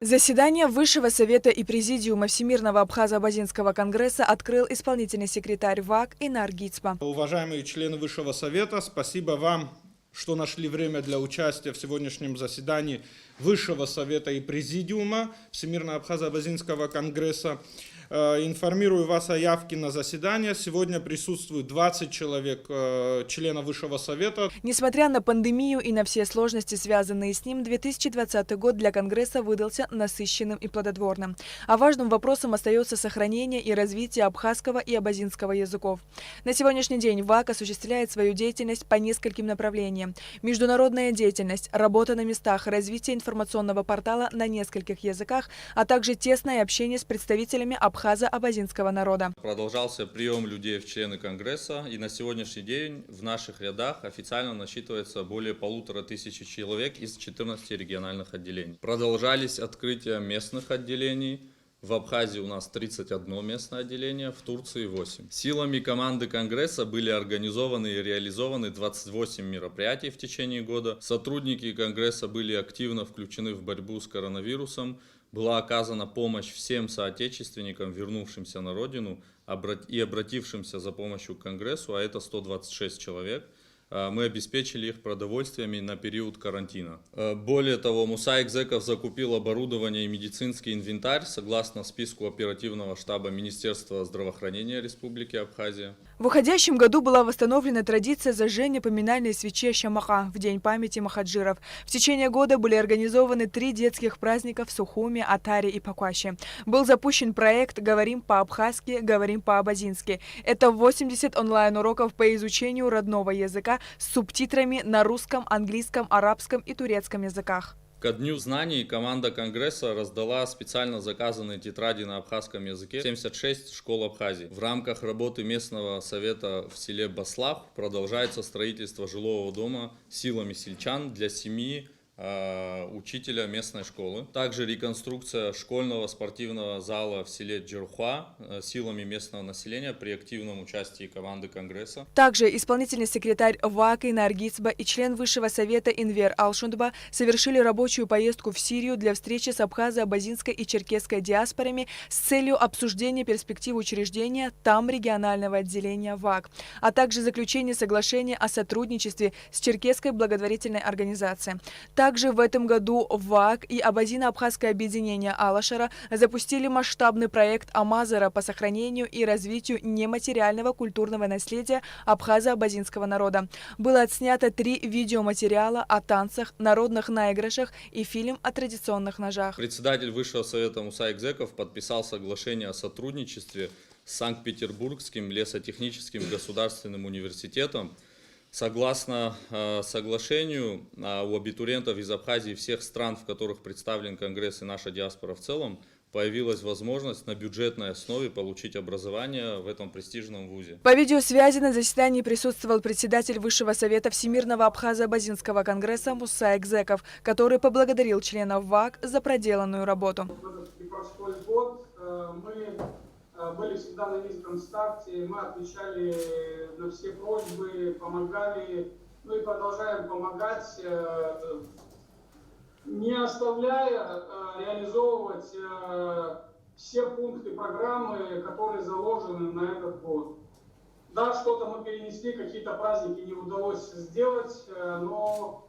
Заседание Высшего совета и Президиума Всемирного Абхазо-Абазинского конгресса открыл исполнительный секретарь ВАК Инар Гицба. Уважаемые члены Высшего совета, спасибо вам, что нашли время для участия в сегодняшнем заседании Высшего совета и Президиума Всемирного Абхазо-Абазинского конгресса. Информирую вас о явке на заседание. Сегодня присутствует 20 человек, членов Высшего совета. Несмотря на пандемию и на все сложности, связанные с ним, 2020 год для Конгресса выдался насыщенным и плодотворным. А важным вопросом остается сохранение и развитие абхазского и абазинского языков. На сегодняшний день ВАК осуществляет свою деятельность по нескольким направлениям. Международная деятельность, работа на местах, развитие информационного портала на нескольких языках, а также тесное общение с представителями абхазо-абазинского народа. Продолжался прием людей в члены Конгресса, и на сегодняшний день в наших рядах официально насчитывается более 1500 человек из 14 региональных отделений. Продолжались открытия местных отделений. В Абхазии у нас 31 местное отделение, в Турции 8. Силами команды Конгресса были организованы и реализованы 28 мероприятий в течение года. Сотрудники Конгресса были активно включены в борьбу с коронавирусом. Была оказана помощь всем соотечественникам, вернувшимся на родину и обратившимся за помощью к Конгрессу, а это 126 человек. Мы обеспечили их продовольствиями на период карантина. Более того, Мусаик Зеков закупил оборудование и медицинский инвентарь согласно списку оперативного штаба Министерства здравоохранения Республики Абхазия. В уходящем году была восстановлена традиция зажжения поминальной свечи Шамаха в День памяти махаджиров. В течение года были организованы 3 детских праздника в Сухуме, Атаре и Пакуаще. Был запущен проект «Говорим по-абхазски, говорим по-абазински». Это 80 онлайн-уроков по изучению родного языка с субтитрами на русском, английском, арабском и турецком языках. Ко Дню знаний команда Конгресса раздала специально заказанные тетради на абхазском языке 76 школ Абхазии. В рамках работы местного совета в селе Баслах продолжается строительство жилого дома силами сельчан для семьи учителя местной школы. Также реконструкция школьного спортивного зала в селе Джерхуа силами местного населения при активном участии команды Конгресса. Также исполнительный секретарь ВАК Инар Гицба и член Высшего совета Инвер Алшундба совершили рабочую поездку в Сирию для встречи с абхазо-абазинской и черкесской диаспорами с целью обсуждения перспектив учреждения там регионального отделения ВАК, а также заключения соглашения о сотрудничестве с черкесской благотворительной организацией. Также в этом году ВАК и Абазино-Абхазское объединение Алашара запустили масштабный проект Амазара по сохранению и развитию нематериального культурного наследия абхазо-абазинского народа. Было отснято 3 видеоматериала о танцах, народных наигрышах и фильм о традиционных ножах. Председатель Высшего совета Мусаик Зеков подписал соглашение о сотрудничестве с Санкт-Петербургским лесотехническим государственным университетом. Согласно соглашению, у абитуриентов из Абхазии всех стран, в которых представлен Конгресс и наша диаспора в целом, появилась возможность на бюджетной основе получить образование в этом престижном вузе. По видеосвязи на заседании присутствовал председатель Высшего совета Всемирного Абхазо-Абазинского конгресса Мусаик Зеков, который поблагодарил членов ВАК за проделанную работу. Прошлый год мы были всегда на низком старте, мы отвечали на все просьбы, помогали, ну и продолжаем помогать, не оставляя реализовывать все пункты программы, которые заложены на этот год. Да, что-то мы перенесли, какие-то праздники не удалось сделать, но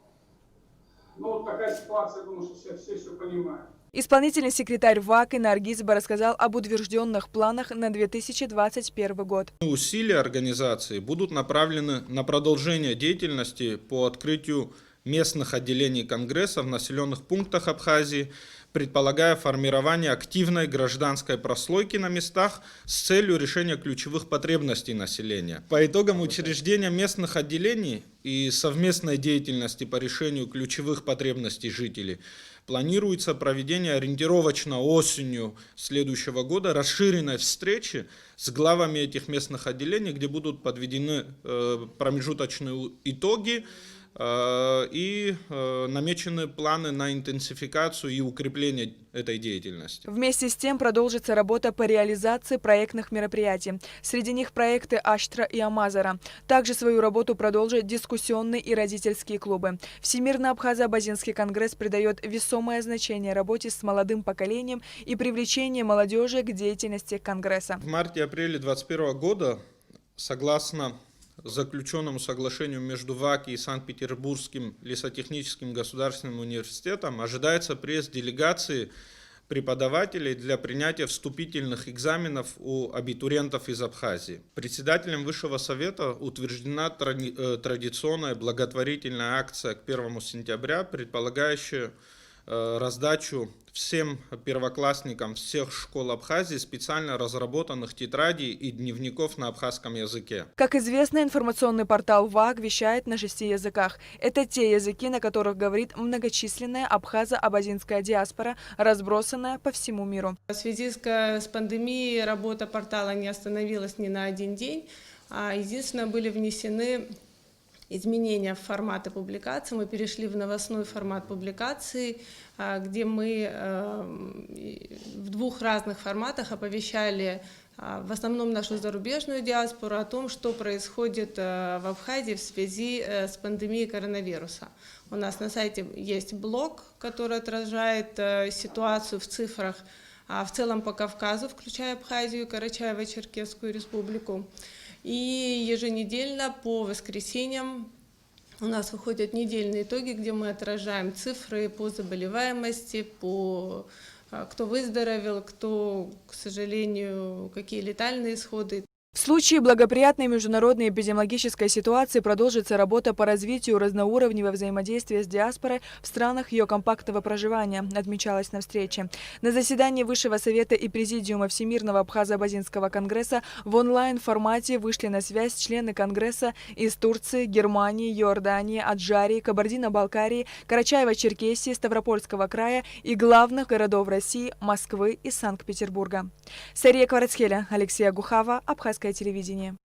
такая ситуация, я думаю, что все понимают. Исполнительный секретарь ВАК Инар Гицба рассказал об утвержденных планах на 2021 год. Усилия организации будут направлены на продолжение деятельности по открытию местных отделений Конгресса в населенных пунктах Абхазии, предполагая формирование активной гражданской прослойки на местах с целью решения ключевых потребностей населения. По итогам учреждения местных отделений и совместной деятельности по решению ключевых потребностей жителей планируется проведение ориентировочно осенью следующего года расширенной встречи с главами этих местных отделений, где будут подведены промежуточные итоги и намечены планы на интенсификацию и укрепление этой деятельности. Вместе с тем продолжится работа по реализации проектных мероприятий. Среди них проекты Аштра и Амазара. Также свою работу продолжат дискуссионные и родительские клубы. Всемирный Абхазо-Абазинский конгресс придает весомое значение работе с молодым поколением и привлечению молодежи к деятельности конгресса. В марте-апреле 2021 года, согласно заключенному соглашению между ВАК и Санкт-Петербургским лесотехническим государственным университетом, ожидается приезд делегации преподавателей для принятия вступительных экзаменов у абитуриентов из Абхазии. Председателем Высшего совета утверждена традиционная благотворительная акция к 1 сентября, предполагающая раздачу всем первоклассникам всех школ Абхазии специально разработанных тетрадей и дневников на абхазском языке. Как известно, информационный портал ВАГ вещает на 6 языках. Это те языки, на которых говорит многочисленная абхазо-абазинская диаспора, разбросанная по всему миру. В связи с пандемией работа портала не остановилась ни на один день. Единственное, были внесены изменения в форматы публикации. Мы перешли в новостной формат публикации, где мы в двух разных форматах оповещали в основном нашу зарубежную диаспору о том, что происходит в Абхазии в связи с пандемией коронавируса. У нас на сайте есть блог, который отражает ситуацию в цифрах в целом по Кавказу, включая Абхазию и Карачаево-Черкесскую республику. И еженедельно по воскресеньям у нас выходят недельные итоги, где мы отражаем цифры по заболеваемости, по кто выздоровел, кто, к сожалению, какие летальные исходы. В случае благоприятной международной эпидемиологической ситуации продолжится работа по развитию разноуровневого взаимодействия с диаспорой в странах ее компактного проживания, отмечалось на встрече. На заседании Высшего совета и Президиума Всемирного Абхазо-Абазинского конгресса в онлайн-формате вышли на связь члены конгресса из Турции, Германии, Иордании, Аджарии, Кабардино-Балкарии, Карачаево-Черкесии, Ставропольского края и главных городов России – Москвы и Санкт-Петербурга. Сария Кварацхеля, Алексей Агухава, Абхазское телевидение.